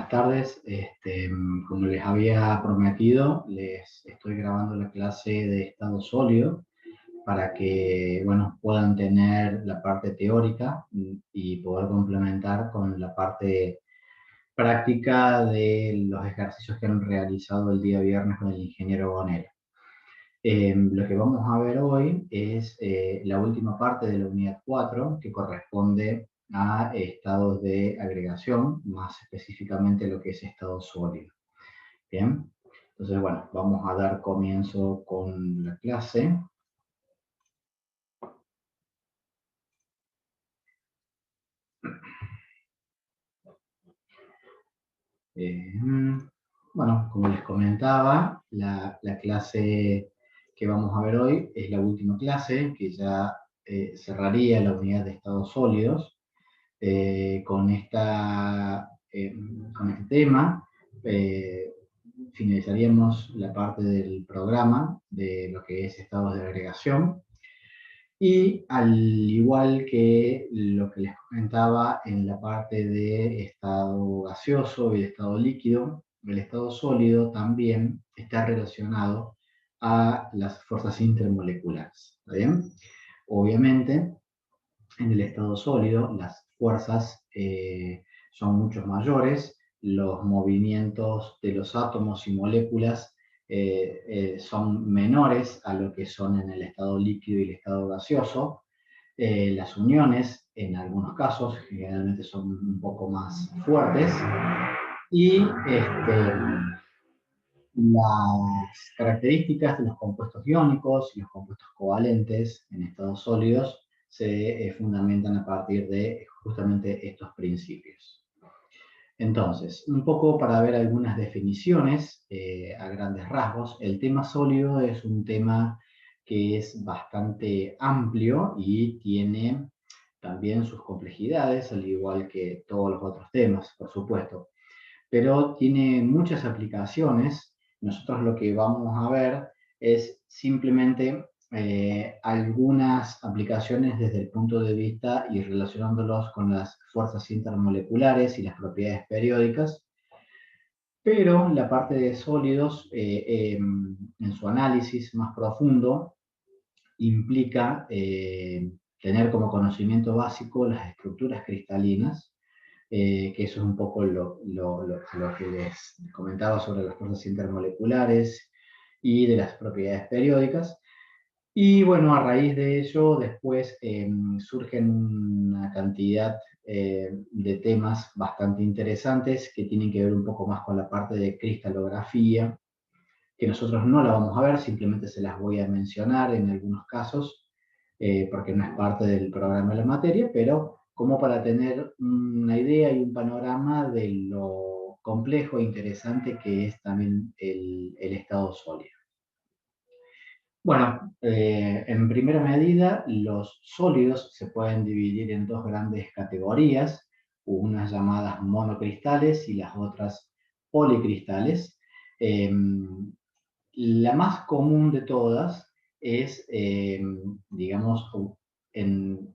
buenas tardes. Como les había prometido, les estoy grabando la clase de estado sólido para que, bueno, puedan tener la parte teórica y poder complementar con la parte práctica de los ejercicios que han realizado el día viernes con el ingeniero Bonero. Lo que vamos a ver hoy es la última parte de la unidad 4, que corresponde a estados de agregación, más específicamente lo que es estado sólido. Bien, entonces bueno, vamos a dar comienzo con la clase. Bueno, como les comentaba, la clase que vamos a ver hoy es la última clase, que ya cerraría la unidad de estados sólidos. Con este tema finalizaríamos la parte del programa de lo que es estados de agregación, y al igual que lo que les comentaba en la parte de estado gaseoso y de estado líquido, el estado sólido también está relacionado a las fuerzas intermoleculares. ¿Está bien? Obviamente, en el estado sólido las fuerzas son mucho mayores, los movimientos de los átomos y moléculas son menores a lo que son en el estado líquido y el estado gaseoso. Las uniones, en algunos casos, generalmente son un poco más fuertes, y las características de los compuestos iónicos y los compuestos covalentes en estados sólidos se fundamentan a partir de justamente estos principios. Entonces, un poco para ver algunas definiciones a grandes rasgos. El tema sólido es un tema que es bastante amplio y tiene también sus complejidades, al igual que todos los otros temas, por supuesto, pero tiene muchas aplicaciones. Nosotros lo que vamos a ver es simplemente algunas aplicaciones desde el punto de vista y relacionándolos con las fuerzas intermoleculares y las propiedades periódicas, pero la parte de sólidos, en su análisis más profundo, implica tener como conocimiento básico las estructuras cristalinas, que eso es un poco lo que les comentaba sobre las fuerzas intermoleculares y de las propiedades periódicas. Y bueno, a raíz de ello, después surgen una cantidad de temas bastante interesantes que tienen que ver un poco más con la parte de cristalografía, que nosotros no la vamos a ver, simplemente se las voy a mencionar en algunos casos, porque no es parte del programa de la materia, pero como para tener una idea y un panorama de lo complejo e interesante que es también el estado sólido. Bueno, en primera medida, los sólidos se pueden dividir en dos grandes categorías, unas llamadas monocristales y las otras policristales. La más común de todas es, digamos, en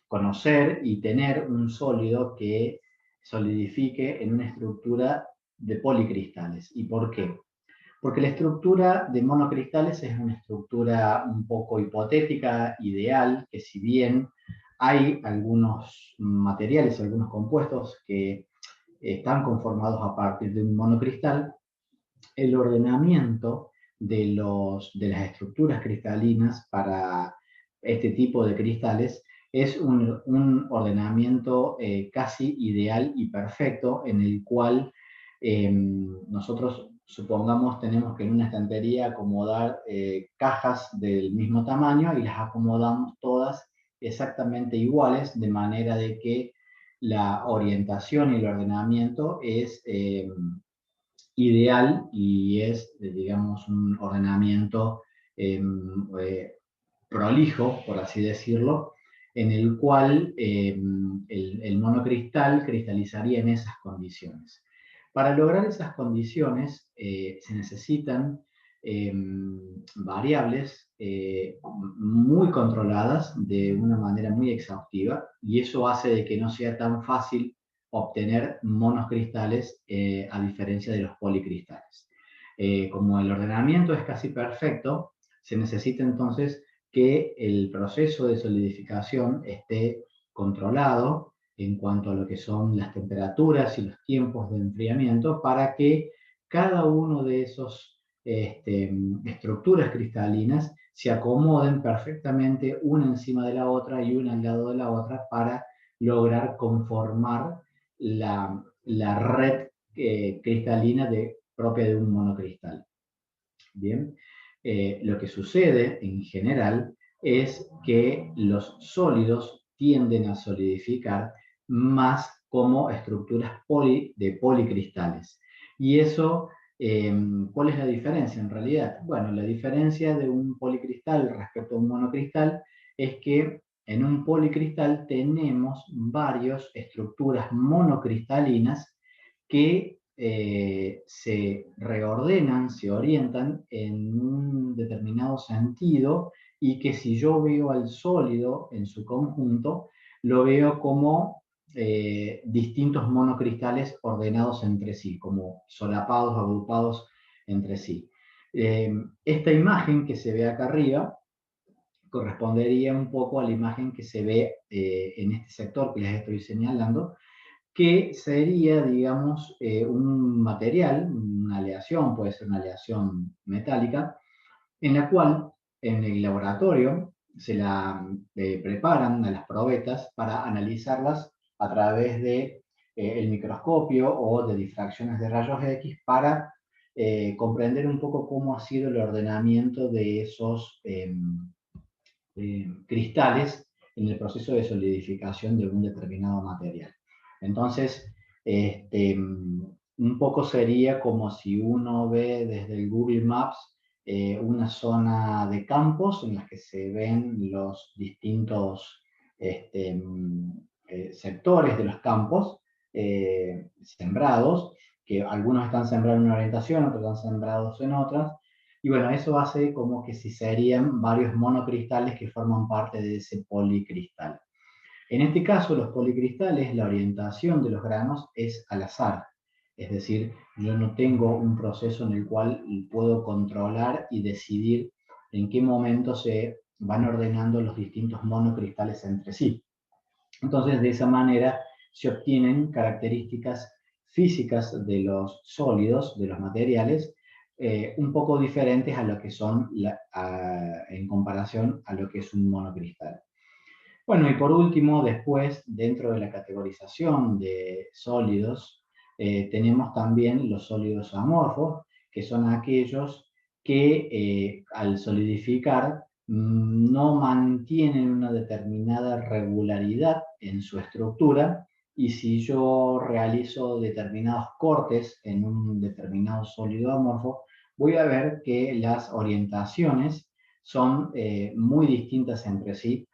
conocer y tener un sólido que solidifique en una estructura de policristales. ¿Y por qué? Porque la estructura de monocristales es una estructura un poco hipotética, ideal, que si bien hay algunos materiales, algunos compuestos que están conformados a partir de un monocristal, el ordenamiento de las estructuras cristalinas para este tipo de cristales es un ordenamiento casi ideal y perfecto, en el cual nosotros, supongamos, tenemos que en una estantería acomodar cajas del mismo tamaño y las acomodamos todas exactamente iguales, de manera de que la orientación y el ordenamiento es ideal y es, digamos, un ordenamiento prolijo, por así decirlo, en el cual el monocristal cristalizaría en esas condiciones. Para lograr esas condiciones se necesitan variables muy controladas de una manera muy exhaustiva, y eso hace de que no sea tan fácil obtener monocristales a diferencia de los policristales. Como el ordenamiento es casi perfecto, se necesita entonces que el proceso de solidificación esté controlado en cuanto a lo que son las temperaturas y los tiempos de enfriamiento para que cada uno de esos estructuras cristalinas se acomoden perfectamente una encima de la otra y una al lado de la otra para lograr conformar la red cristalina propia de un monocristal. Bien, lo que sucede en general es que los sólidos tienden a solidificar más como estructuras de policristales. Y eso, ¿cuál es la diferencia en realidad? Bueno, la diferencia de un policristal respecto a un monocristal es que en un policristal tenemos varias estructuras monocristalinas que se reordenan, se orientan en un determinado sentido y que si yo veo al sólido en su conjunto, lo veo como distintos monocristales ordenados entre sí, como solapados, agrupados entre sí. Esta imagen que se ve acá arriba correspondería un poco a la imagen que se ve en este sector que les estoy señalando, que sería, digamos, un material, una aleación, puede ser una aleación metálica, en la cual en el laboratorio se la preparan a las probetas para analizarlas a través de el microscopio o de difracciones de rayos X para comprender un poco cómo ha sido el ordenamiento de esos cristales en el proceso de solidificación de un determinado material. Entonces, un poco sería como si uno ve desde el Google Maps una zona de campos en las que se ven los distintos sectores de los campos sembrados, que algunos están sembrados en una orientación, otros están sembrados en otras, y bueno, eso hace como que si serían varios monocristales que forman parte de ese policristal. En este caso, los policristales, la orientación de los granos es al azar. Es decir, yo no tengo un proceso en el cual puedo controlar y decidir en qué momento se van ordenando los distintos monocristales entre sí. Entonces, de esa manera se obtienen características físicas de los sólidos, de los materiales, un poco diferentes a lo que son en comparación a lo que es un monocristal. Bueno, y por último, después, dentro de la categorización de sólidos, tenemos también los sólidos amorfos, que son aquellos que al solidificar no mantienen una determinada regularidad en su estructura, y si yo realizo determinados cortes en un determinado sólido amorfo, voy a ver que las orientaciones son muy distintas entre sí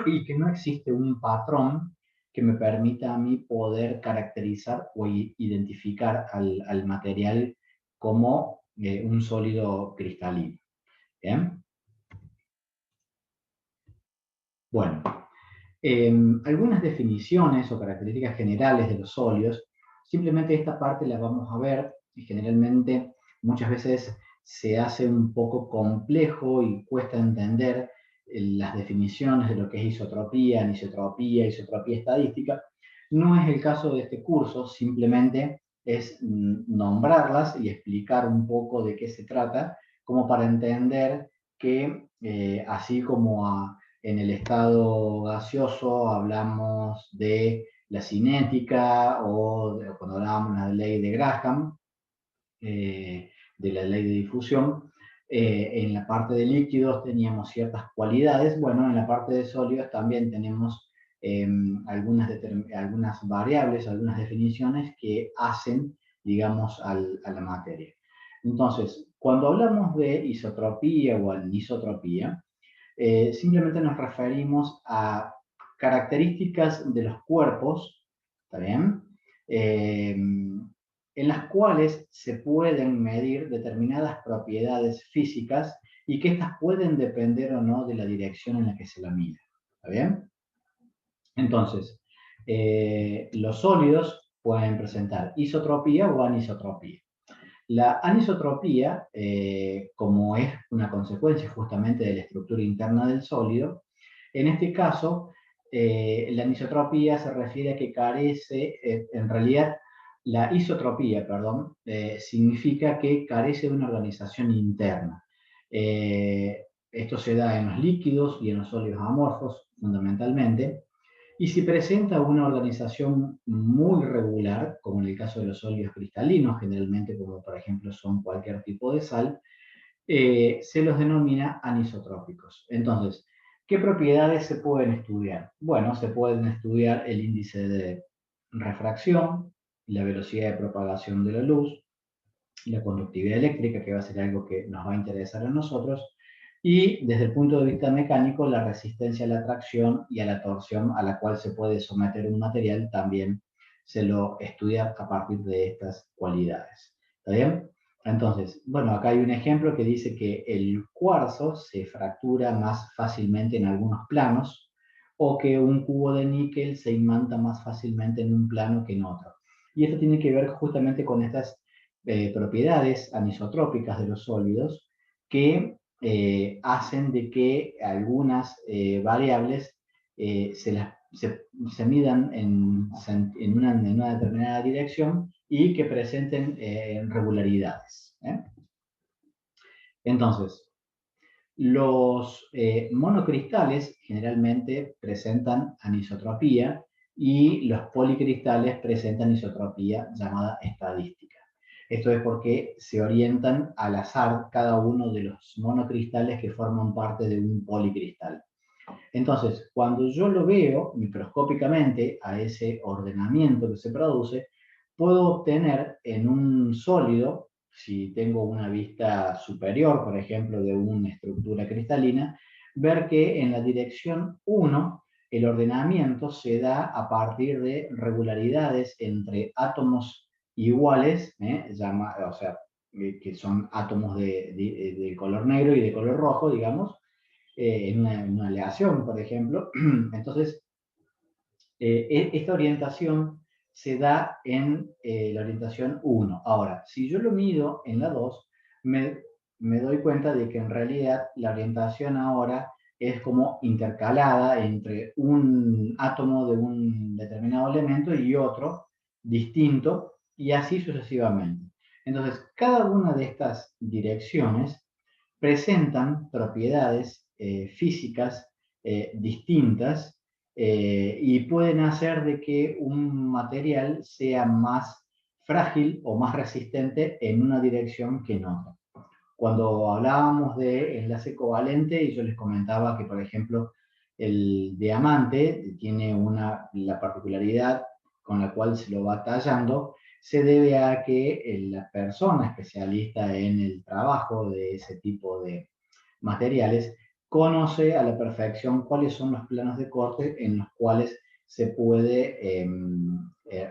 y que no existe un patrón que me permita a mí poder caracterizar o identificar al material como un sólido cristalino. ¿Bien? Bueno, algunas definiciones o características generales de los sólidos, simplemente esta parte la vamos a ver y generalmente muchas veces se hace un poco complejo y cuesta entender las definiciones de lo que es isotropía, anisotropía, isotropía estadística. No es el caso de este curso, simplemente es nombrarlas y explicar un poco de qué se trata, como para entender que así como en el estado gaseoso hablamos de la cinética o cuando hablábamos de la ley de Graham, de la ley de difusión, en la parte de líquidos teníamos ciertas cualidades, bueno, en la parte de sólidos también tenemos algunas variables, algunas definiciones que hacen, digamos, a la materia. Entonces, cuando hablamos de isotropía o anisotropía, simplemente nos referimos a características de los cuerpos, ¿está bien? En las cuales se pueden medir determinadas propiedades físicas y que estas pueden depender o no de la dirección en la que se la mide, ¿está bien? Entonces, Los sólidos pueden presentar isotropía o anisotropía. La anisotropía, como es una consecuencia justamente de la estructura interna del sólido, en este caso, la anisotropía se refiere a que carece, en realidad, la isotropía, perdón, significa que carece de una organización interna. Esto se da en los líquidos y en los sólidos amorfos, fundamentalmente, y si presenta una organización muy regular, como en el caso de los sólidos cristalinos, generalmente como por ejemplo son cualquier tipo de sal, se los denomina anisotrópicos. Entonces, ¿qué propiedades se pueden estudiar? Bueno, se pueden estudiar el índice de refracción, la velocidad de propagación de la luz, la conductividad eléctrica, que va a ser algo que nos va a interesar a nosotros, y desde el punto de vista mecánico, la resistencia a la tracción y a la torsión a la cual se puede someter un material también se lo estudia a partir de estas cualidades. ¿Está bien? Entonces, bueno, acá hay un ejemplo que dice que el cuarzo se fractura más fácilmente en algunos planos o que un cubo de níquel se imanta más fácilmente en un plano que en otro. Y esto tiene que ver justamente con estas propiedades anisotrópicas de los sólidos que hacen de que algunas variables se midan en una determinada dirección y que presenten regularidades. Entonces, los monocristales generalmente presentan anisotropía y los policristales presentan isotropía llamada estadística. Esto es porque se orientan al azar cada uno de los monocristales que forman parte de un policristal. Entonces, cuando yo lo veo microscópicamente a ese ordenamiento que se produce, puedo obtener en un sólido, si tengo una vista superior, por ejemplo, de una estructura cristalina, ver que en la dirección 1 el ordenamiento se da a partir de regularidades entre átomos iguales, o sea, que son átomos de color negro y de color rojo, digamos, en una aleación, por ejemplo. Entonces, esta orientación se da en la orientación 1. Ahora, si yo lo mido en la 2, me doy cuenta de que en realidad la orientación ahora es como intercalada entre un átomo de un determinado elemento y otro distinto, y así sucesivamente. Entonces, cada una de estas direcciones presentan propiedades físicas distintas y pueden hacer de que un material sea más frágil o más resistente en una dirección que en otra. Cuando hablábamos de enlace covalente, y yo les comentaba que, por ejemplo, el diamante tiene la particularidad con la cual se lo va tallando, se debe a que la persona especialista en el trabajo de ese tipo de materiales conoce a la perfección cuáles son los planos de corte en los cuales se puede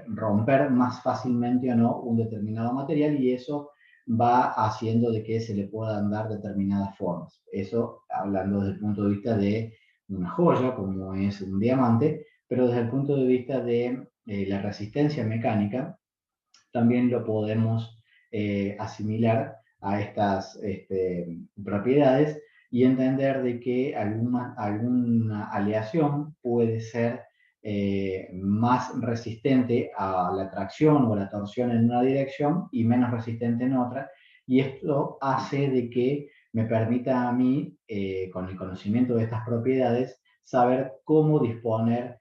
romper más fácilmente o no un determinado material, y eso va haciendo de que se le puedan dar determinadas formas. Eso hablando desde el punto de vista de una joya, como es un diamante, pero desde el punto de vista de la resistencia mecánica, también lo podemos asimilar a estas propiedades y entender de que alguna aleación puede ser más resistente a la tracción o la torsión en una dirección y menos resistente en otra, y esto hace de que me permita a mí, con el conocimiento de estas propiedades, saber cómo disponer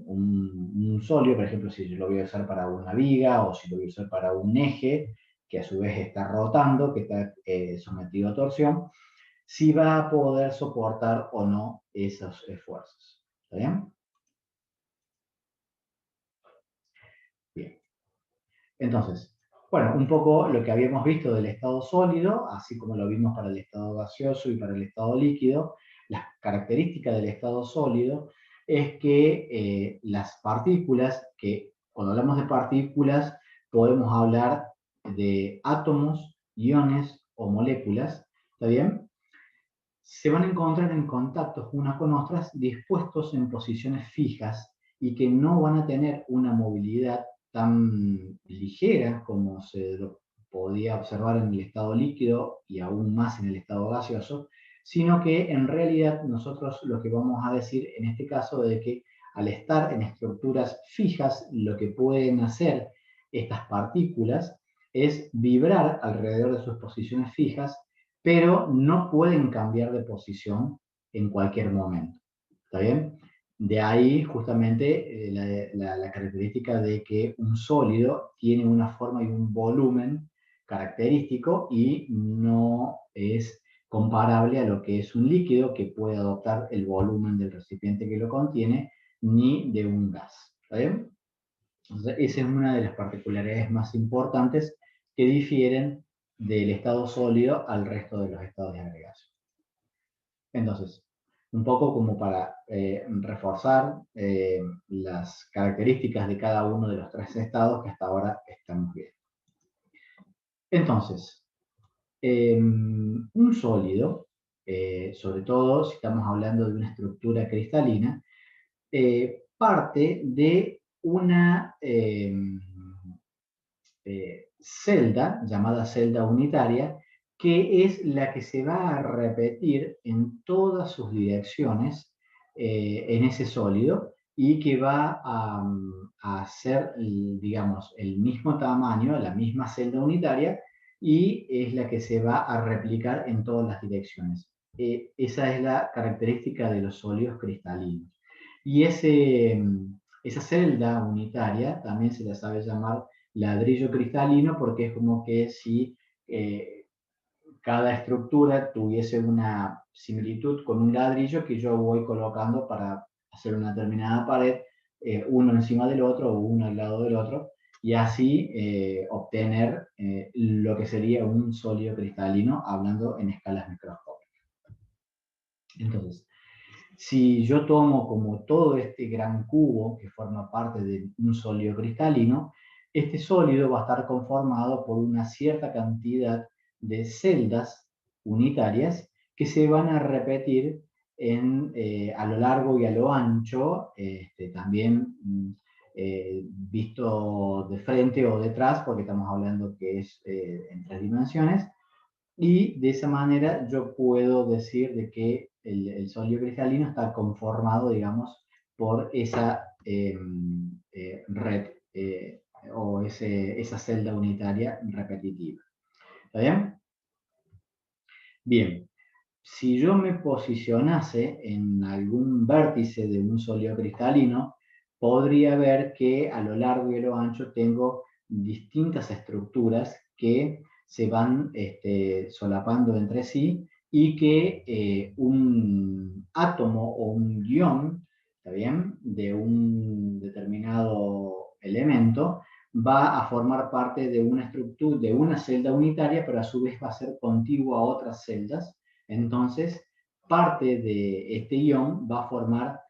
un sólido, por ejemplo, si yo lo voy a usar para una viga o si lo voy a usar para un eje que a su vez está rotando, que está sometido a torsión, si va a poder soportar o no esos esfuerzos. ¿Está bien? Bien. Entonces, bueno, un poco lo que habíamos visto del estado sólido, así como lo vimos para el estado gaseoso y para el estado líquido, las características del estado sólido es que las partículas, que cuando hablamos de partículas podemos hablar de átomos, iones o moléculas, ¿está bien? Se van a encontrar en contactos unas con otras dispuestos en posiciones fijas y que no van a tener una movilidad tan ligera como se lo podía observar en el estado líquido y aún más en el estado gaseoso, sino que en realidad nosotros lo que vamos a decir en este caso es que al estar en estructuras fijas, lo que pueden hacer estas partículas es vibrar alrededor de sus posiciones fijas, pero no pueden cambiar de posición en cualquier momento. ¿Está bien? De ahí justamente la característica de que un sólido tiene una forma y un volumen característico y no es comparable a lo que es un líquido que puede adoptar el volumen del recipiente que lo contiene, ni de un gas. ¿Está bien? Entonces, esa es una de las particularidades más importantes que difieren del estado sólido al resto de los estados de agregación. Entonces, un poco como para reforzar las características de cada uno de los tres estados que hasta ahora estamos viendo. Entonces, un sólido, sobre todo si estamos hablando de una estructura cristalina, parte de una celda, llamada celda unitaria, que es la que se va a repetir en todas sus direcciones en ese sólido y que va a ser, digamos, el mismo tamaño, la misma celda unitaria, y es la que se va a replicar en todas las direcciones. Esa es la característica de los sólidos cristalinos. Y esa celda unitaria también se la sabe llamar ladrillo cristalino porque es como que si cada estructura tuviese una similitud con un ladrillo que yo voy colocando para hacer una determinada pared, uno encima del otro o uno al lado del otro, y así obtener lo que sería un sólido cristalino, hablando en escalas microscópicas. Entonces, si yo tomo como todo este gran cubo que forma parte de un sólido cristalino, este sólido va a estar conformado por una cierta cantidad de celdas unitarias que se van a repetir a lo largo y a lo ancho, también visto de frente o detrás, porque estamos hablando que es en 3 dimensiones, y de esa manera yo puedo decir de que el sólido cristalino está conformado, digamos, por esa red o esa celda unitaria repetitiva. ¿Está bien? Bien. Si yo me posicionase en algún vértice de un sólido cristalino, podría ver que a lo largo y a lo ancho tengo distintas estructuras que se van solapando entre sí y que un átomo o un ion, ¿está bien?, de un determinado elemento va a formar parte de una estructura, de una celda unitaria, pero a su vez va a ser contigua a otras celdas. Entonces, parte de este ion va a formar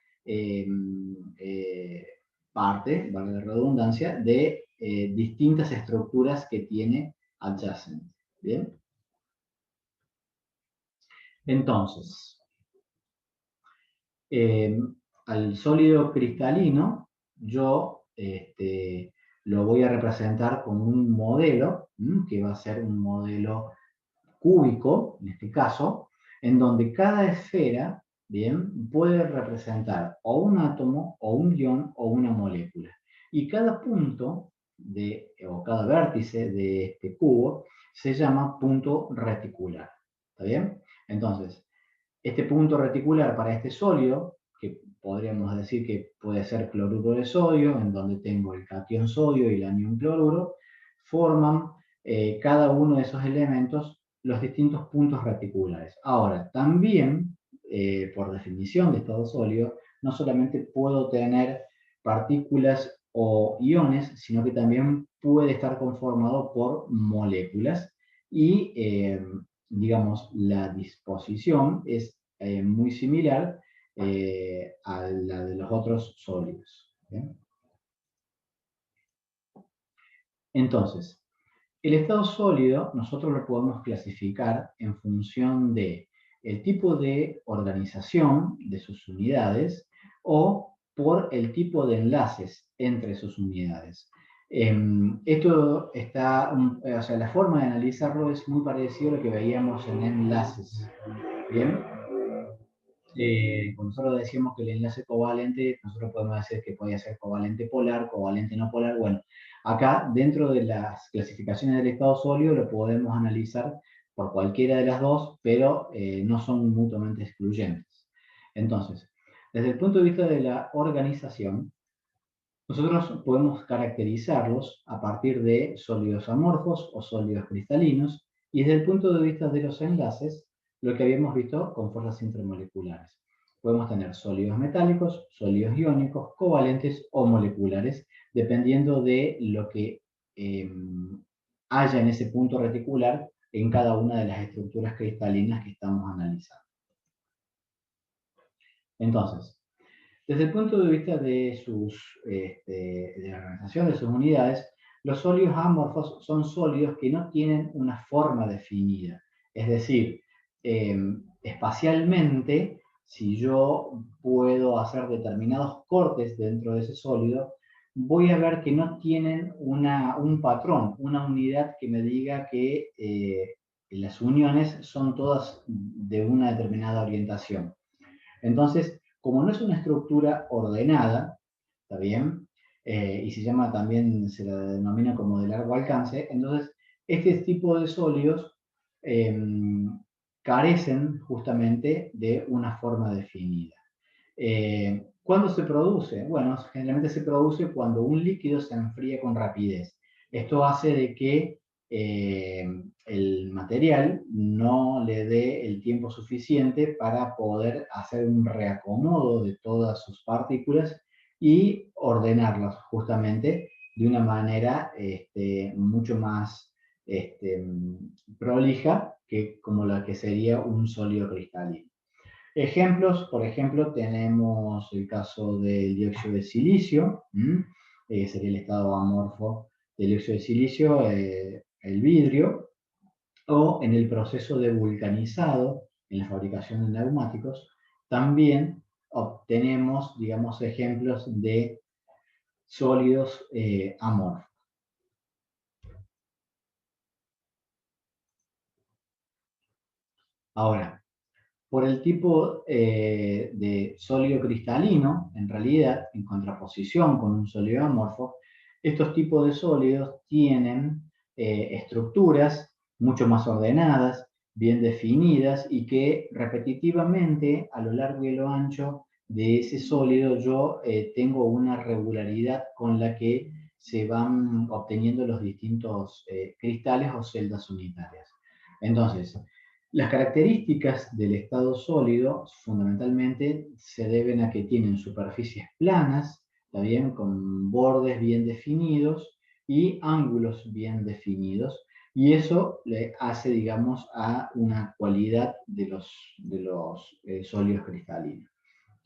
parte, vale la redundancia, de distintas estructuras que tiene adyacente. ¿Bien? Entonces, al sólido cristalino, yo lo voy a representar con un modelo, que va a ser un modelo cúbico, en este caso, en donde cada esfera, bien, puede representar o un átomo, o un ion, o una molécula. Y cada punto, o cada vértice de este cubo, se llama punto reticular. ¿Está bien? Entonces, este punto reticular para este sólido, que podríamos decir que puede ser cloruro de sodio, en donde tengo el catión sodio y el anión cloruro, forman cada uno de esos elementos los distintos puntos reticulares. Ahora, también, por definición de estado sólido, no solamente puedo tener partículas o iones, sino que también puede estar conformado por moléculas y, digamos, la disposición es muy similar a la de los otros sólidos. ¿Bien? Entonces, el estado sólido nosotros lo podemos clasificar en función de el tipo de organización de sus unidades o por el tipo de enlaces entre sus unidades. Esto está, o sea, la forma de analizarlo es muy parecido a lo que veíamos en enlaces. Bien. Cuando nosotros decimos que el enlace covalente, nosotros podemos decir que podía ser covalente polar, covalente no polar. Bueno, acá dentro de las clasificaciones del estado sólido lo podemos analizar por cualquiera de las dos, pero no son mutuamente excluyentes. Entonces, desde el punto de vista de la organización, nosotros podemos caracterizarlos a partir de sólidos amorfos o sólidos cristalinos, y desde el punto de vista de los enlaces, lo que habíamos visto con fuerzas intermoleculares. Podemos tener sólidos metálicos, sólidos iónicos, covalentes o moleculares, dependiendo de lo que haya en ese punto reticular en cada una de las estructuras cristalinas que estamos analizando. Entonces, desde el punto de vista de, de la organización de sus unidades, los sólidos amorfos son sólidos que no tienen una forma definida. Es decir, espacialmente, si yo puedo hacer determinados cortes dentro de ese sólido, voy a ver que no tienen un patrón, una unidad que me diga que las uniones son todas de una determinada orientación. Entonces, como no es una estructura ordenada, ¿está bien? Y se llama también, se la denomina como de largo alcance, entonces este tipo de sólidos carecen justamente de una forma definida. ¿Cuándo se produce? Bueno, generalmente se produce cuando un líquido se enfría con rapidez. Esto hace de que el material no le dé el tiempo suficiente para poder hacer un reacomodo de todas sus partículas y ordenarlas justamente de una manera mucho más prolija que como la que sería un sólido cristalino. Ejemplos, por ejemplo, tenemos el caso del dióxido de silicio, sería el estado amorfo del dióxido de silicio, el vidrio, o en el proceso de vulcanizado en la fabricación de neumáticos, también obtenemos, digamos, ejemplos de sólidos amorfos. Ahora, por el tipo de sólido cristalino, en realidad, en contraposición con un sólido amorfo, estos tipos de sólidos tienen estructuras mucho más ordenadas, bien definidas y que repetitivamente a lo largo y a lo ancho de ese sólido yo tengo una regularidad con la que se van obteniendo los distintos cristales o celdas unitarias. Entonces, las características del estado sólido fundamentalmente se deben a que tienen superficies planas, ¿está bien? Con bordes bien definidos y ángulos bien definidos, y eso le hace, digamos, a una cualidad de los sólidos cristalinos.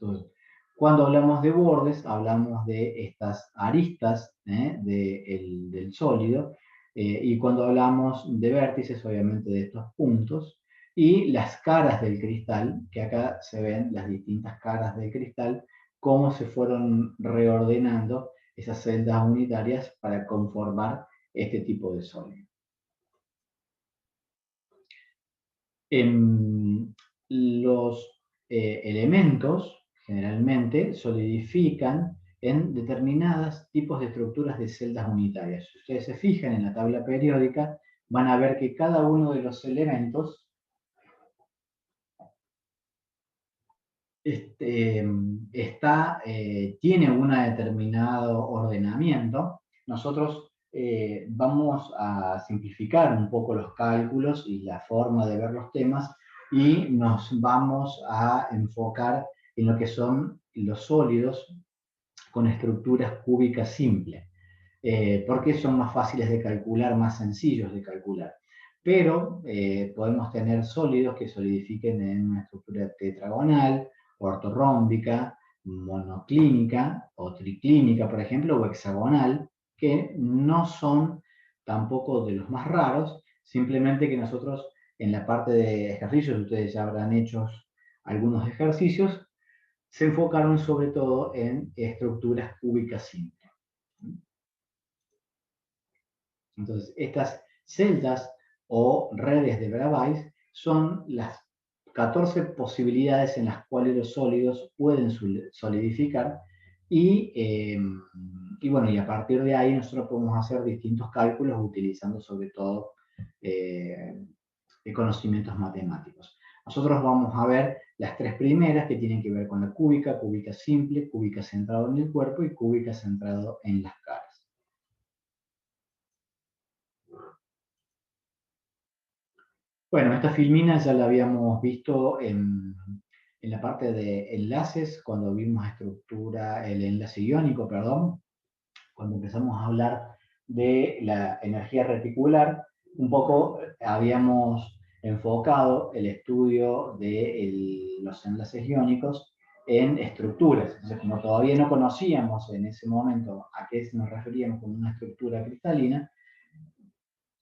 Entonces, cuando hablamos de bordes, hablamos de estas aristas del sólido, y cuando hablamos de vértices, obviamente de estos puntos, y las caras del cristal, que acá se ven las distintas caras del cristal, cómo se fueron reordenando esas celdas unitarias para conformar este tipo de sólido. Los elementos generalmente solidifican en determinados tipos de estructuras de celdas unitarias. Si ustedes se fijan en la tabla periódica, van a ver que cada uno de los elementos tiene un determinado ordenamiento. Nosotros vamos a simplificar un poco los cálculos y la forma de ver los temas y nos vamos a enfocar en lo que son los sólidos con estructuras cúbicas simples, porque son más fáciles de calcular, más sencillos de calcular. Pero podemos tener sólidos que solidifiquen en una estructura tetragonal, ortorrómbica, monoclínica o triclínica, por ejemplo, o hexagonal, que no son tampoco de los más raros, simplemente que nosotros en la parte de ejercicios, ustedes ya habrán hecho algunos ejercicios, se enfocaron sobre todo en estructuras cúbicas simples. Entonces, estas celdas o redes de Bravais son las 14 posibilidades en las cuales los sólidos pueden solidificar y bueno, y a partir de ahí nosotros podemos hacer distintos cálculos utilizando sobre todo conocimientos matemáticos. Nosotros vamos a ver las tres primeras que tienen que ver con la cúbica, cúbica simple, cúbica centrado en el cuerpo y cúbica centrado en las caras. Bueno, esta filmina ya la habíamos visto en la parte de enlaces, cuando vimos estructura, el enlace iónico, perdón, cuando empezamos a hablar de la energía reticular, un poco habíamos enfocado el estudio de los enlaces iónicos en estructuras. Entonces, como todavía no conocíamos en ese momento a qué nos referíamos con una estructura cristalina,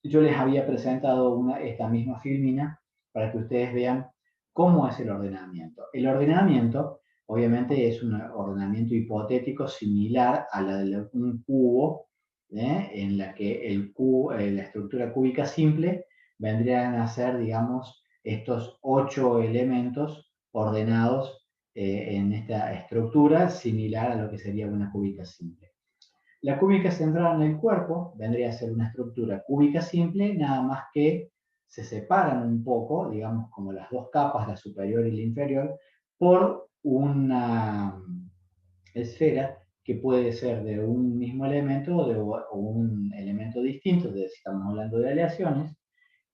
yo les había presentado esta misma filmina para que ustedes vean cómo es el ordenamiento. El ordenamiento, obviamente, es un ordenamiento hipotético similar a la de un cubo, en la que la estructura cúbica simple vendrían a ser, digamos, estos 8 elementos ordenados en esta estructura similar a lo que sería una cúbica simple. La cúbica centrada en el cuerpo vendría a ser una estructura cúbica simple, nada más que se separan un poco, digamos como las dos capas, la superior y la inferior, por una esfera que puede ser de un mismo elemento o un elemento distinto, si estamos hablando de aleaciones,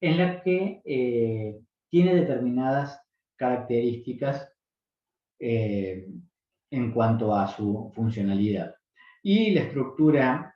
en la que tiene determinadas características en cuanto a su funcionalidad. Y la estructura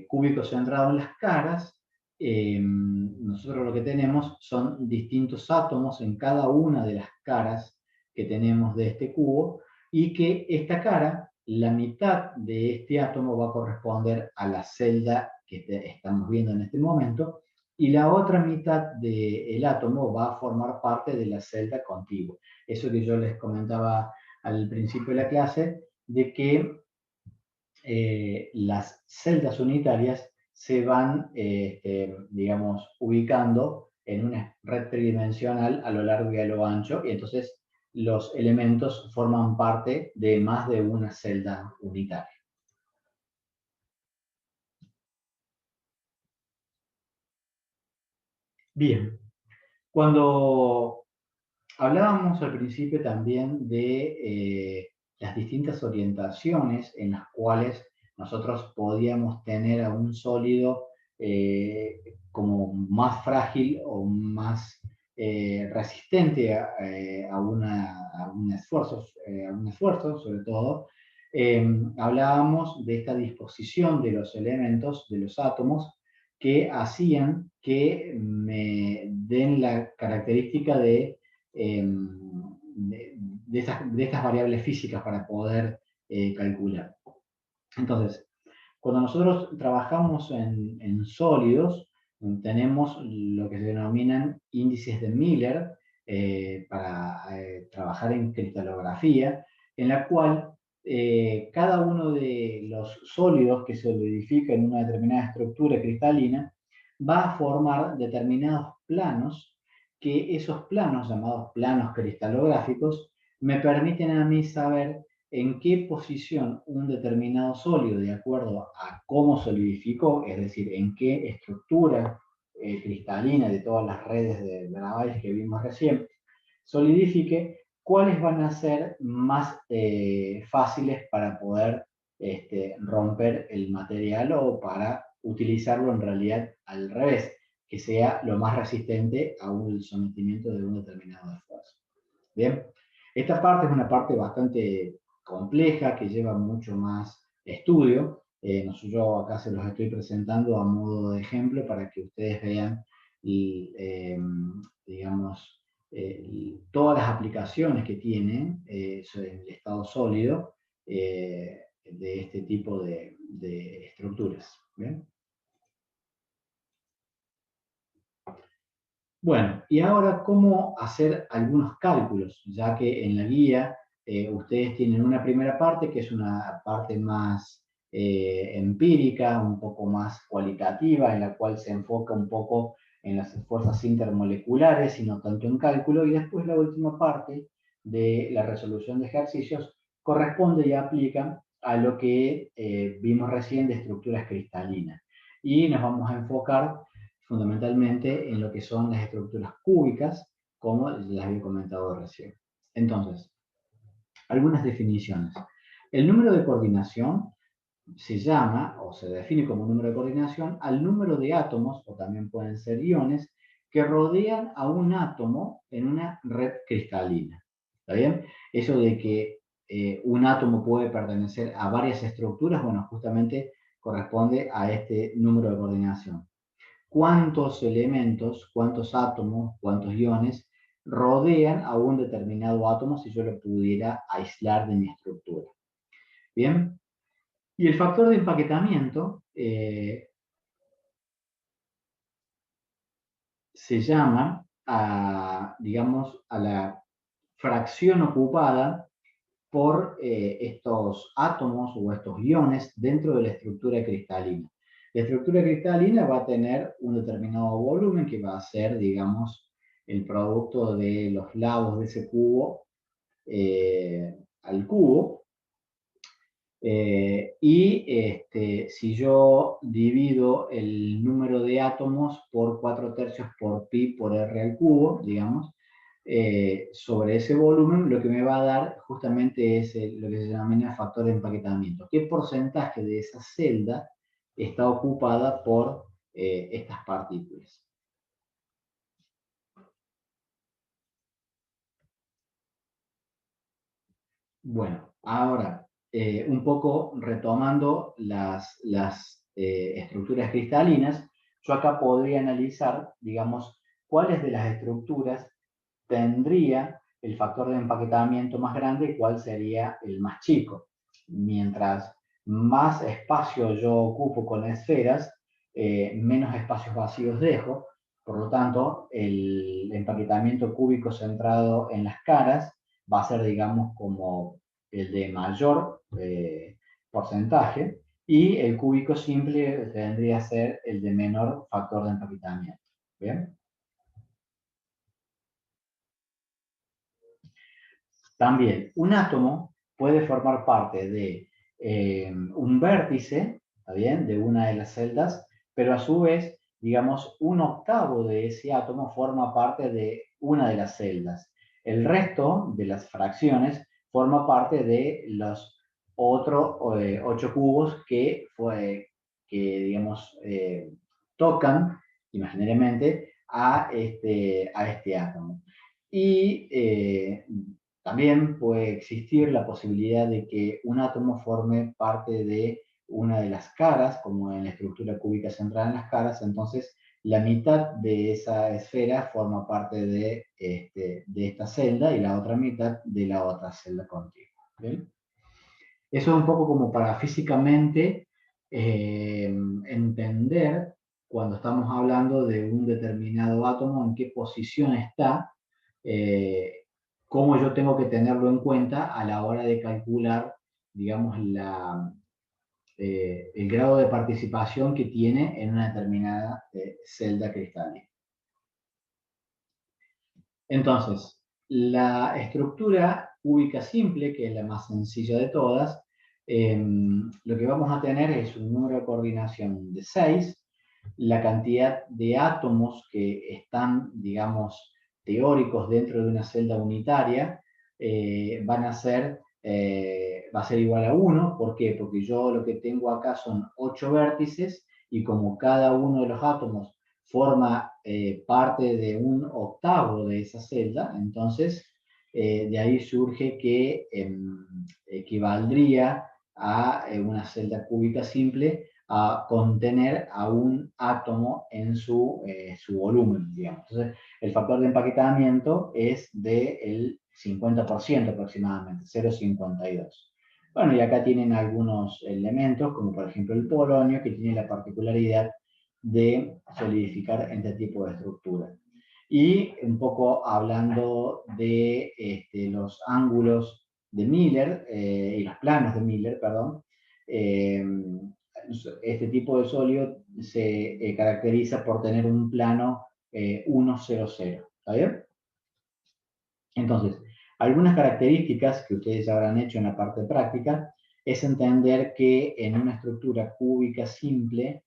cúbico centrado en las caras, nosotros lo que tenemos son distintos átomos en cada una de las caras que tenemos de este cubo y que esta cara, la mitad de este átomo va a corresponder a la celda que estamos viendo en este momento y la otra mitad del átomo va a formar parte de la celda contigua. Eso que yo les comentaba al principio de la clase, de que las celdas unitarias se van, digamos, ubicando en una red tridimensional a lo largo y a lo ancho, y entonces los elementos forman parte de más de una celda unitaria. Bien, cuando hablábamos al principio también de las distintas orientaciones en las cuales nosotros podíamos tener a un sólido como más frágil o más resistente a un esfuerzo, sobre todo. Hablábamos de esta disposición de los elementos, de los átomos, que hacían que me den la característica de estas variables físicas para poder calcular. Entonces, cuando nosotros trabajamos en sólidos, tenemos lo que se denominan índices de Miller para trabajar en cristalografía, en la cual cada uno de los sólidos que se solidifica en una determinada estructura cristalina va a formar determinados planos, que esos planos, llamados planos cristalográficos, me permiten a mí saber en qué posición un determinado sólido, de acuerdo a cómo solidificó, es decir, en qué estructura cristalina de todas las redes de Bravais que vimos recién, solidifique, cuáles van a ser más fáciles para poder romper el material o para utilizarlo en realidad al revés, que sea lo más resistente a un sometimiento de un determinado esfuerzo. Bien, esta parte es una parte bastante compleja que lleva mucho más estudio. Yo acá se los estoy presentando a modo de ejemplo para que ustedes vean, digamos, todas las aplicaciones que tiene en el estado sólido de este tipo de estructuras. ¿Bien? Bueno, y ahora cómo hacer algunos cálculos, ya que en la guía ustedes tienen una primera parte que es una parte más empírica, un poco más cualitativa, en la cual se enfoca un poco en las fuerzas intermoleculares y no tanto en cálculo, y después la última parte de la resolución de ejercicios corresponde y aplica a lo que vimos recién de estructuras cristalinas. Y nos vamos a enfocar fundamentalmente en lo que son las estructuras cúbicas, como las había comentado recién. Entonces, algunas definiciones. El número de coordinación se llama o se define como número de coordinación al número de átomos, o también pueden ser iones, que rodean a un átomo en una red cristalina. ¿Está bien? Eso de que un átomo puede pertenecer a varias estructuras, bueno, justamente corresponde a este número de coordinación. ¿Cuántos elementos, cuántos átomos, cuántos iones rodean a un determinado átomo si yo lo pudiera aislar de mi estructura? Bien. Y el factor de empaquetamiento se llama, digamos, a la fracción ocupada por estos átomos o estos iones dentro de la estructura cristalina. La estructura cristalina va a tener un determinado volumen que va a ser, digamos, el producto de los lados de ese cubo al cubo. Si yo divido el número de átomos por 4/3 por pi por r al cubo, digamos, sobre ese volumen, lo que me va a dar justamente es lo que se denomina factor de empaquetamiento. ¿Qué porcentaje de esa celda está ocupada por estas partículas? Bueno, ahora, un poco retomando las estructuras cristalinas, yo acá podría analizar, digamos, cuáles de las estructuras tendría el factor de empaquetamiento más grande y cuál sería el más chico. Mientras más espacio yo ocupo con esferas, menos espacios vacíos dejo. Por lo tanto, el empaquetamiento cúbico centrado en las caras va a ser, digamos, como el de mayor porcentaje, y el cúbico simple tendría a ser el de menor factor de empaquetamiento. ¿Bien? También, un átomo puede formar parte de un vértice, ¿está bien?, de una de las celdas, pero a su vez, digamos, un octavo de ese átomo forma parte de una de las celdas. El resto de las fracciones forma parte de los otros 8 cubos digamos, tocan imaginariamente a este átomo. Y también puede existir la posibilidad de que un átomo forme parte de una de las caras, como en la estructura cúbica centrada en las caras, entonces la mitad de esa esfera forma parte de esta celda y la otra mitad de la otra celda contigua. ¿Bien? Eso es un poco como para físicamente entender cuando estamos hablando de un determinado átomo, en qué posición está, eh, cómo yo tengo que tenerlo en cuenta a la hora de calcular, digamos, el grado de participación que tiene en una determinada celda cristalina. Entonces, la estructura cúbica simple, que es la más sencilla de todas, lo que vamos a tener es un número de coordinación de 6, la cantidad de átomos que están, digamos, teóricos dentro de una celda unitaria va a ser igual a 1. ¿Por qué? Porque yo lo que tengo acá son 8 vértices, y como cada uno de los átomos forma parte de un octavo de esa celda, entonces de ahí surge que equivaldría a una celda cúbica simple a contener a un átomo en su volumen, digamos. Entonces, el factor de empaquetamiento es del 50% aproximadamente, 0,52. Bueno, y acá tienen algunos elementos, como por ejemplo el polonio, que tiene la particularidad de solidificar este tipo de estructura. Y un poco hablando de los ángulos de Miller, y los planos de Miller, perdón, este tipo de sólido se caracteriza por tener un plano 1,0,0. ¿Está bien? Entonces, algunas características que ustedes habrán hecho en la parte práctica es entender que en una estructura cúbica simple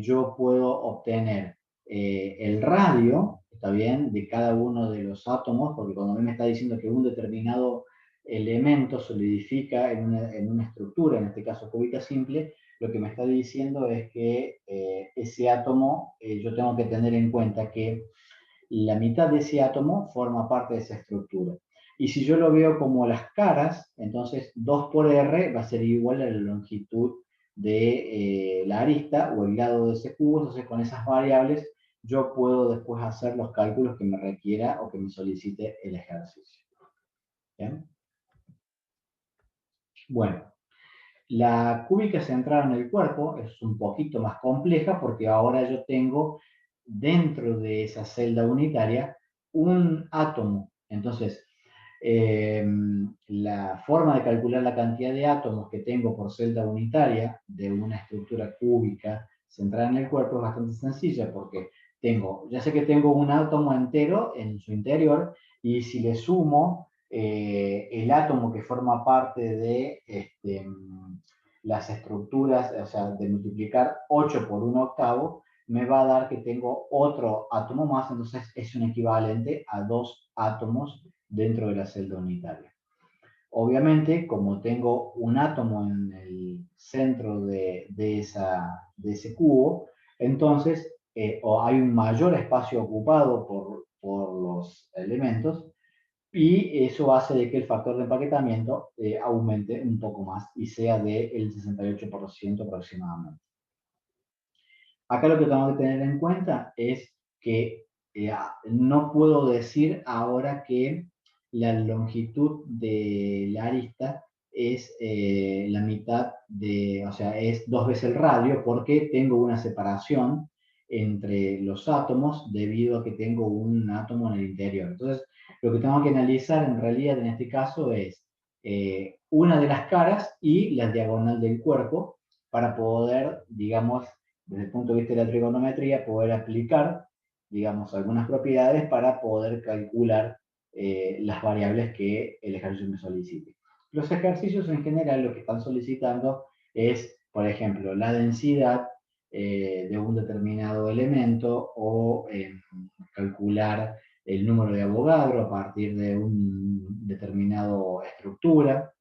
yo puedo obtener el radio, ¿está bien?, de cada uno de los átomos, porque cuando a mí me está diciendo que un determinado elemento solidifica en una estructura, en este caso cúbica simple, lo que me está diciendo es que ese átomo yo tengo que tener en cuenta que la mitad de ese átomo forma parte de esa estructura. Y si yo lo veo como las caras, entonces 2 por R va a ser igual a la longitud de la arista o el lado de ese cubo. Entonces con esas variables yo puedo después hacer los cálculos que me requiera o que me solicite el ejercicio. ¿Bien? Bueno, la cúbica centrada en el cuerpo es un poquito más compleja porque ahora yo tengo dentro de esa celda unitaria un átomo. Entonces, la forma de calcular la cantidad de átomos que tengo por celda unitaria de una estructura cúbica centrada en el cuerpo es bastante sencilla porque ya sé que tengo un átomo entero en su interior y si le sumo el átomo que forma parte de las estructuras, o sea, de multiplicar 8 por 1/8, me va a dar que tengo otro átomo más, entonces es un equivalente a 2 átomos dentro de la celda unitaria. Obviamente, como tengo un átomo en el centro de ese cubo, entonces o hay un mayor espacio ocupado por los elementos, y eso hace de que el factor de empaquetamiento aumente un poco más y sea del 68% aproximadamente. Acá lo que tengo que tener en cuenta es que no puedo decir ahora que la longitud de la arista es la mitad o sea, es 2 veces el radio, porque tengo una separación entre los átomos debido a que tengo un átomo en el interior. Entonces, lo que tengo que analizar en realidad en este caso es una de las caras y la diagonal del cuerpo para poder, digamos, desde el punto de vista de la trigonometría, poder aplicar, digamos, algunas propiedades para poder calcular las variables que el ejercicio me solicite. Los ejercicios en general lo que están solicitando es, por ejemplo, la densidad de un determinado elemento o calcular el número de Avogadro a partir de una determinada estructura.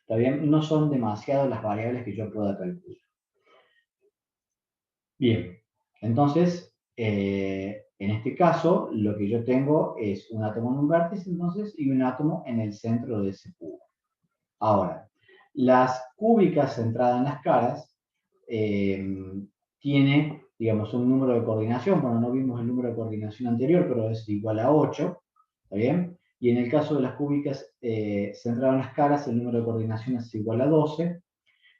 ¿Está bien? No son demasiadas las variables que yo pueda calcular. Bien, entonces, en este caso, lo que yo tengo es un átomo en un vértice, entonces, y un átomo en el centro de ese cubo. Ahora, las cúbicas centradas en las caras tiene, digamos, un número de coordinación. Bueno, no vimos el número de coordinación anterior, pero es igual a 8, ¿está bien? Y en el caso de las cúbicas centradas en las caras, el número de coordinación es igual a 12.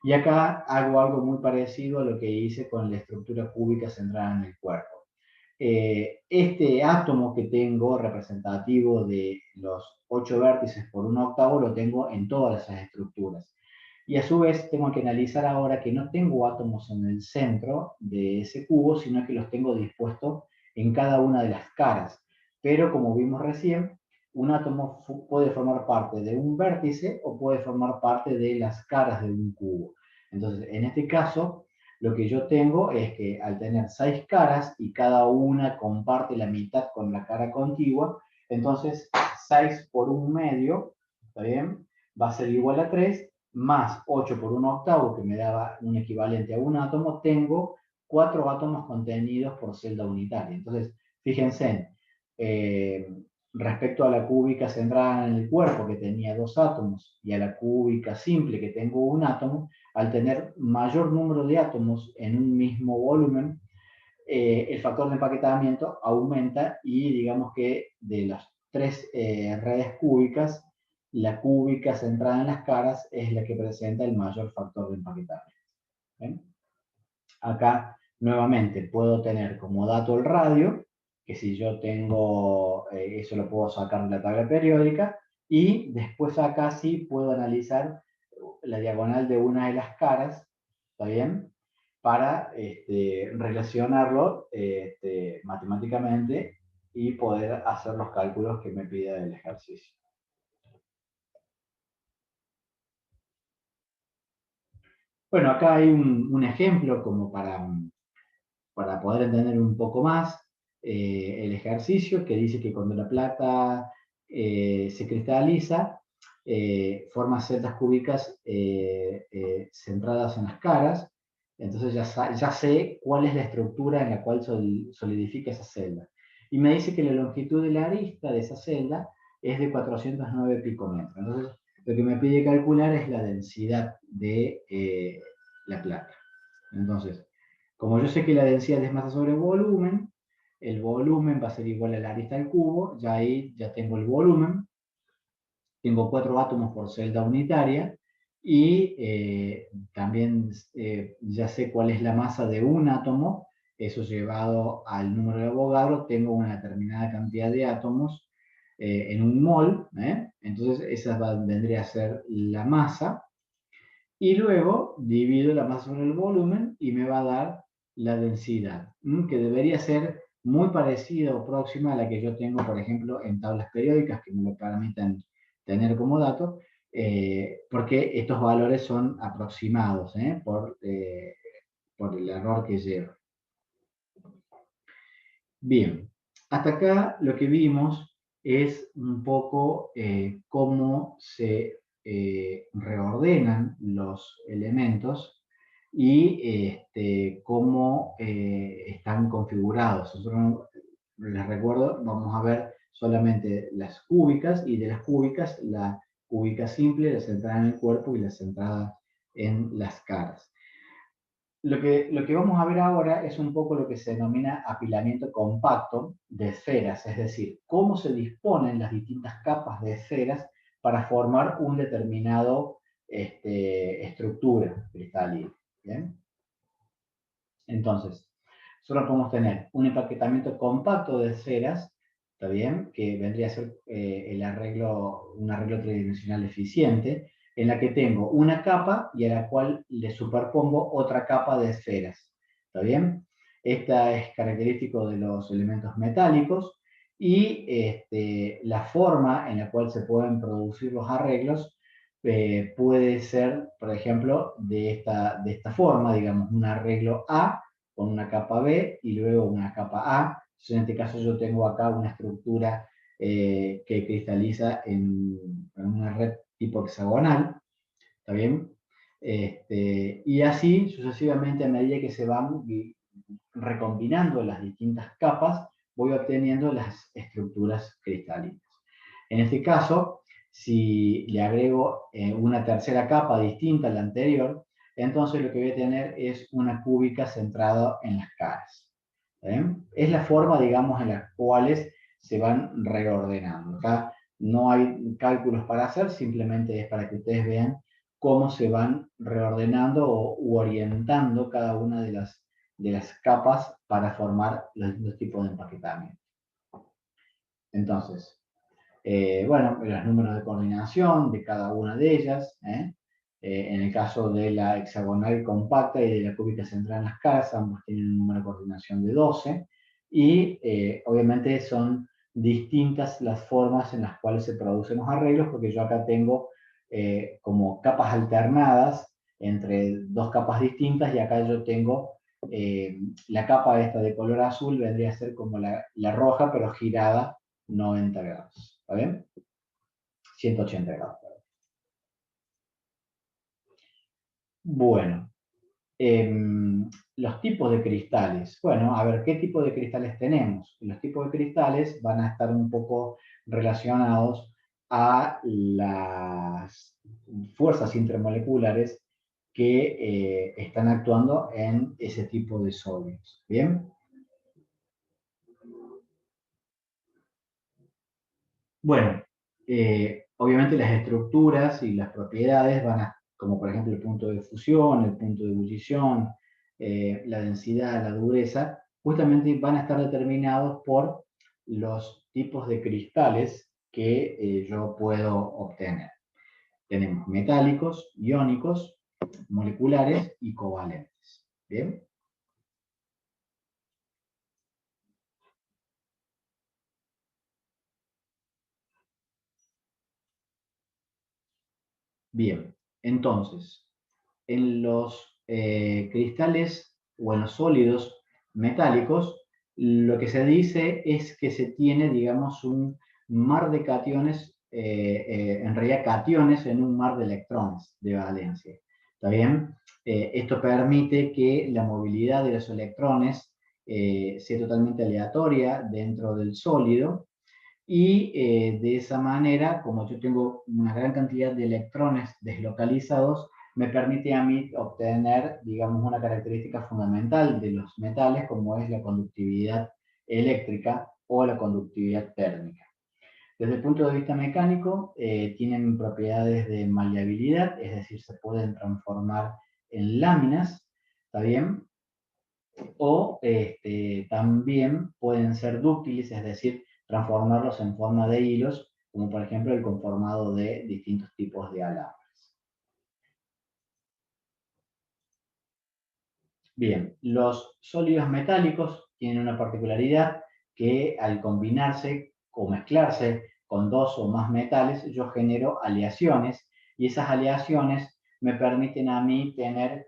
Y acá hago algo muy parecido a lo que hice con la estructura cúbica centrada en el cuerpo. Este átomo que tengo representativo de los 8 vértices por 1/8 lo tengo en todas esas estructuras. Y a su vez tengo que analizar ahora que no tengo átomos en el centro de ese cubo, sino que los tengo dispuestos en cada una de las caras. Pero como vimos recién, un átomo puede formar parte de un vértice o puede formar parte de las caras de un cubo. Entonces, en este caso, lo que yo tengo es que al tener 6 caras y cada una comparte la mitad con la cara contigua, entonces 6 por 1/2, ¿está bien?, va a ser igual a 3, más 8 por 1/8, que me daba un equivalente a un átomo. Tengo 4 átomos contenidos por celda unitaria. Entonces, fíjense, respecto a la cúbica centrada en el cuerpo, que tenía 2 átomos, y a la cúbica simple, que tengo un átomo, al tener mayor número de átomos en un mismo volumen, el factor de empaquetamiento aumenta y digamos que de las 3 redes cúbicas, la cúbica centrada en las caras es la que presenta el mayor factor de empaquetamiento. ¿Ven? Acá, nuevamente, puedo tener como dato el radio, que si yo tengo, eso lo puedo sacar de la tabla periódica, Y después acá sí puedo analizar la diagonal de una de las caras, ¿está bien? Para relacionarlo matemáticamente y poder hacer los cálculos que me pida el ejercicio. Bueno, acá hay un ejemplo como para poder entender un poco más el ejercicio, que dice que cuando la plata se cristaliza, forma celdas cúbicas centradas en las caras. Entonces ya sé cuál es la estructura en la cual solidifica esa celda. Y me dice que la longitud de la arista de esa celda es de 409 picometros. Entonces, lo que me pide calcular es la densidad de la plata. Entonces, como yo sé que la densidad es masa sobre volumen, el volumen va a ser igual a la arista al cubo, ya ahí ya tengo el volumen, tengo 4 átomos por celda unitaria, y también ya sé cuál es la masa de un átomo, eso llevado al número de Avogadro, tengo una determinada cantidad de átomos en un mol, entonces esa vendría a ser la masa, y luego divido la masa sobre el volumen y me va a dar la densidad, que debería ser muy parecida o próxima a la que yo tengo, por ejemplo, en tablas periódicas que me lo permitan tener como dato, porque estos valores son aproximados por el error que lleva. Bien, hasta acá lo que vimos es un poco cómo se reordenan los elementos y cómo están configurados. Nosotros, les recuerdo, vamos a ver solamente las cúbicas, y de las cúbicas, la cúbica simple, la centrada en el cuerpo y la centrada en las caras. Lo que vamos a ver ahora es un poco lo que se denomina apilamiento compacto de esferas, es decir, cómo se disponen las distintas capas de esferas para formar un determinado estructura cristalina. ¿Bien? Entonces, solo podemos tener un empaquetamiento compacto de esferas, ¿está bien? Que vendría a ser un arreglo tridimensional eficiente, en la que tengo una capa y a la cual le superpongo otra capa de esferas, ¿está bien? Esta es característico de los elementos metálicos, y la forma en la cual se pueden producir los arreglos puede ser, por ejemplo, de esta forma, digamos, un arreglo A con una capa B y luego una capa A. Entonces, en este caso yo tengo acá una estructura que cristaliza en una red tipo hexagonal, ¿está bien? Y así sucesivamente, a medida que se van recombinando las distintas capas, voy obteniendo las estructuras cristalinas. En este caso, si le agrego una tercera capa distinta a la anterior, entonces lo que voy a tener es una cúbica centrada en las caras. Es la forma, digamos, en las cuales se van reordenando. Acá no hay cálculos para hacer, simplemente es para que ustedes vean cómo se van reordenando u orientando cada una de las capas para formar los tipos de empaquetamiento. Entonces, bueno, los números de coordinación de cada una de ellas. En el caso de la hexagonal compacta y de la cúbica central en las caras, ambos tienen un número de coordinación de 12. Y obviamente son distintas las formas en las cuales se producen los arreglos, porque yo acá tengo como capas alternadas entre dos capas distintas, y acá yo tengo la capa esta de color azul, vendría a ser como la roja, pero girada 90 grados. ¿Está bien? 180 grados. Bueno, los tipos de cristales. Bueno, a ver, ¿qué tipo de cristales tenemos? Los tipos de cristales van a estar un poco relacionados a las fuerzas intermoleculares que están actuando en ese tipo de sólidos. ¿Bien? Bueno, obviamente las estructuras y las propiedades van a, como por ejemplo el punto de fusión, el punto de ebullición, la densidad, la dureza, justamente van a estar determinados por los tipos de cristales que yo puedo obtener. Tenemos metálicos, iónicos, moleculares y covalentes. ¿Bien? Bien, entonces, en los cristales o en los sólidos metálicos, lo que se dice es que se tiene, digamos, un mar de cationes, en realidad cationes en un mar de electrones de valencia. ¿Está bien? Esto permite que la movilidad de los electrones sea totalmente aleatoria dentro del sólido y de esa manera, como yo tengo una gran cantidad de electrones deslocalizados, me permite a mí obtener, digamos, una característica fundamental de los metales, como es la conductividad eléctrica o la conductividad térmica. Desde el punto de vista mecánico, tienen propiedades de maleabilidad, es decir, se pueden transformar en láminas, ¿está bien? O también pueden ser dúctiles, es decir, transformarlos en forma de hilos, como por ejemplo el conformado de distintos tipos de alambres. Bien, los sólidos metálicos tienen una particularidad que al combinarse o mezclarse con dos o más metales, yo genero aleaciones y esas aleaciones me permiten a mí tener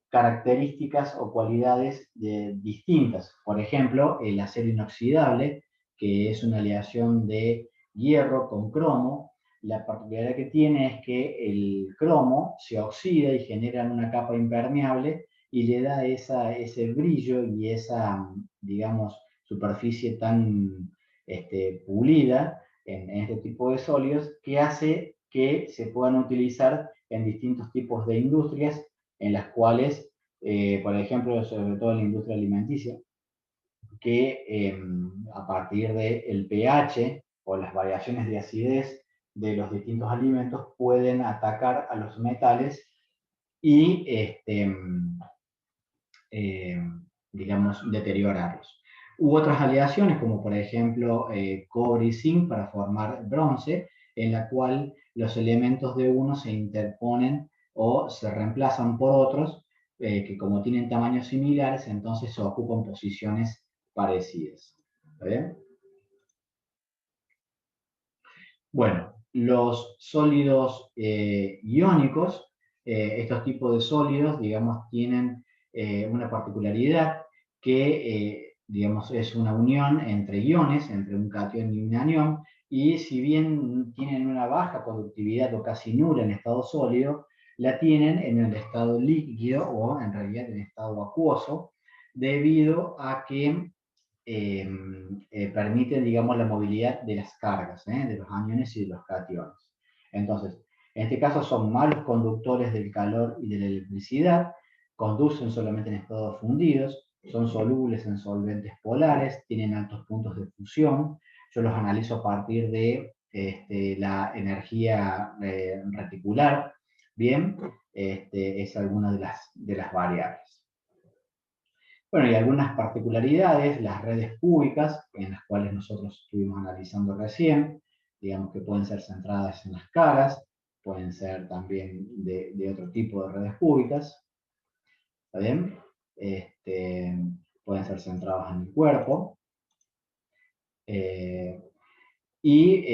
características o cualidades distintas. Por ejemplo, el acero inoxidable, que es una aleación de hierro con cromo, la particularidad que tiene es que el cromo se oxida y genera una capa impermeable y le da ese brillo y esa, digamos, superficie tan pulida en este tipo de sólidos que hace que se puedan utilizar en distintos tipos de industrias en las cuales, por ejemplo, sobre todo en la industria alimenticia, que a partir del pH o las variaciones de acidez de los distintos alimentos pueden atacar a los metales y eh, digamos, deteriorarlos. Hubo otras aleaciones, como por ejemplo cobre y zinc para formar bronce, en la cual los elementos de uno se interponen o se reemplazan por otros que como tienen tamaños similares, entonces se ocupan posiciones parecidas. ¿Bien? Bueno, los sólidos iónicos, estos tipos de sólidos, digamos, tienen una particularidad que, digamos, es una unión entre iones, entre un catión y un anión, y si bien tienen una baja conductividad o casi nula en estado sólido, la tienen en el estado líquido o en realidad en estado acuoso, debido a que permiten, digamos, la movilidad de las cargas, de los aniones y de los cationes. Entonces, en este caso son malos conductores del calor y de la electricidad, conducen solamente en estados fundidos, son solubles en solventes polares, tienen altos puntos de fusión. Yo los analizo a partir de la energía reticular. Bien, es alguna de las variables. Bueno, y algunas particularidades, las redes cúbicas, en las cuales nosotros estuvimos analizando recién, digamos que pueden ser centradas en las caras, pueden ser también de otro tipo de redes cúbicas, ¿está bien? Pueden ser centradas en el cuerpo. Y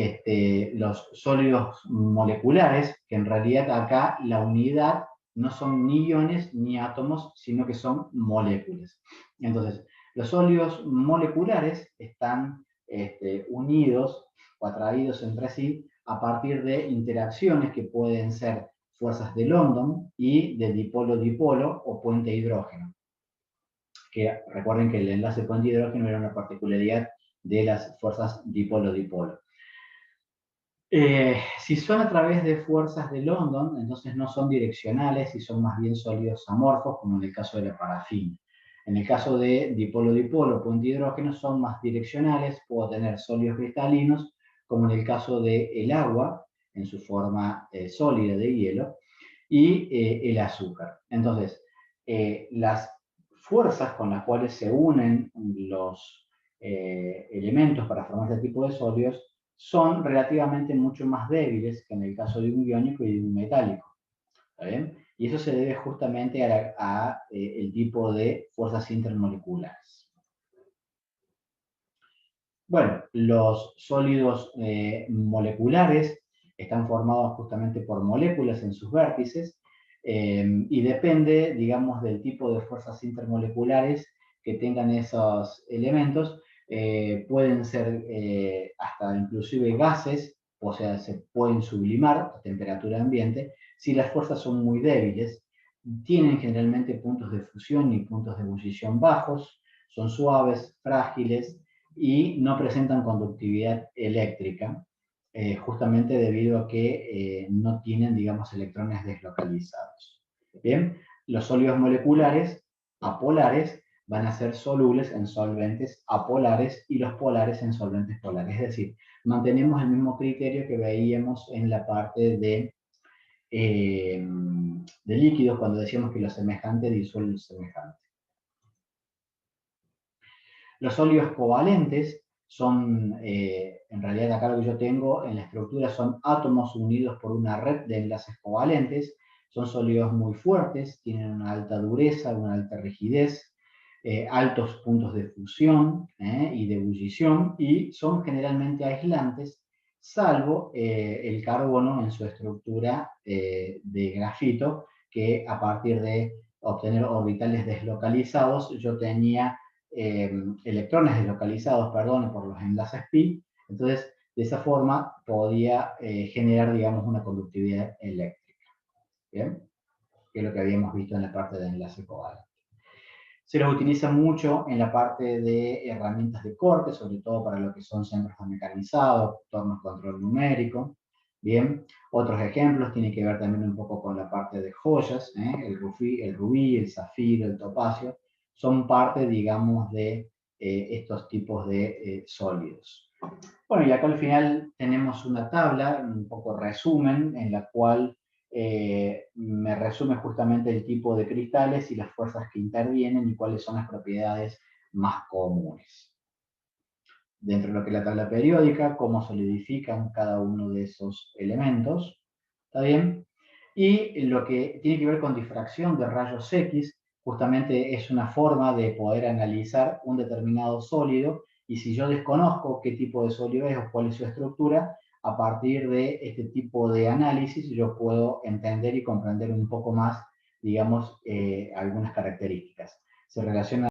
los sólidos moleculares, que en realidad acá la unidad no son ni iones ni átomos, sino que son moléculas. Entonces, los sólidos moleculares están unidos o atraídos entre sí a partir de interacciones que pueden ser fuerzas de London y de dipolo-dipolo o puente hidrógeno. Que recuerden que el enlace puente hidrógeno era una particularidad de las fuerzas dipolo-dipolo. Si son a través de fuerzas de London, entonces no son direccionales y son más bien sólidos amorfos, como en el caso de la parafina. En el caso de dipolo-dipolo, puente hidrógeno, son más direccionales, puedo tener sólidos cristalinos, como en el caso del agua, en su forma sólida de hielo, y el azúcar. Entonces, las fuerzas con las cuales se unen los elementos para formar este tipo de sólidos son relativamente mucho más débiles que en el caso de un iónico y de un metálico. ¿Está bien? Y eso se debe justamente a el tipo de fuerzas intermoleculares. Bueno, los sólidos moleculares están formados justamente por moléculas en sus vértices y depende, digamos, del tipo de fuerzas intermoleculares que tengan esos elementos. Pueden ser hasta inclusive gases, o sea, se pueden sublimar a temperatura ambiente si las fuerzas son muy débiles. Tienen generalmente puntos de fusión y puntos de ebullición bajos, son suaves, frágiles, y no presentan conductividad eléctrica, justamente debido a que no tienen, digamos, electrones deslocalizados. Bien, los sólidos moleculares apolares van a ser solubles en solventes apolares y los polares en solventes polares. Es decir, mantenemos el mismo criterio que veíamos en la parte de líquidos cuando decíamos que lo semejante disuelve lo semejante. Los sólidos covalentes son, en realidad acá lo que yo tengo en la estructura son átomos unidos por una red de enlaces covalentes, son sólidos muy fuertes, tienen una alta dureza, una alta rigidez, altos puntos de fusión y de ebullición, y son generalmente aislantes, salvo el carbono en su estructura de grafito, que a partir de obtener orbitales deslocalizados, yo tenía electrones deslocalizados, perdón, por los enlaces pi, entonces de esa forma podía generar, digamos, una conductividad eléctrica, ¿bien? Que es lo que habíamos visto en la parte de enlace covalente. Se los utiliza mucho en la parte de herramientas de corte, sobre todo para lo que son centros mecanizados, tornos control numérico. Bien, otros ejemplos tienen que ver también un poco con la parte de joyas, el rubí, el zafiro, el topacio, son parte, digamos, de estos tipos de sólidos. Bueno, y acá al final tenemos una tabla, un poco resumen, en la cual me resume justamente el tipo de cristales y las fuerzas que intervienen y cuáles son las propiedades más comunes. Dentro de lo que es la tabla periódica, cómo solidifican cada uno de esos elementos, ¿está bien? Y lo que tiene que ver con difracción de rayos X, justamente es una forma de poder analizar un determinado sólido, y si yo desconozco qué tipo de sólido es o cuál es su estructura, a partir de este tipo de análisis yo puedo entender y comprender un poco más, digamos, algunas características. Se relaciona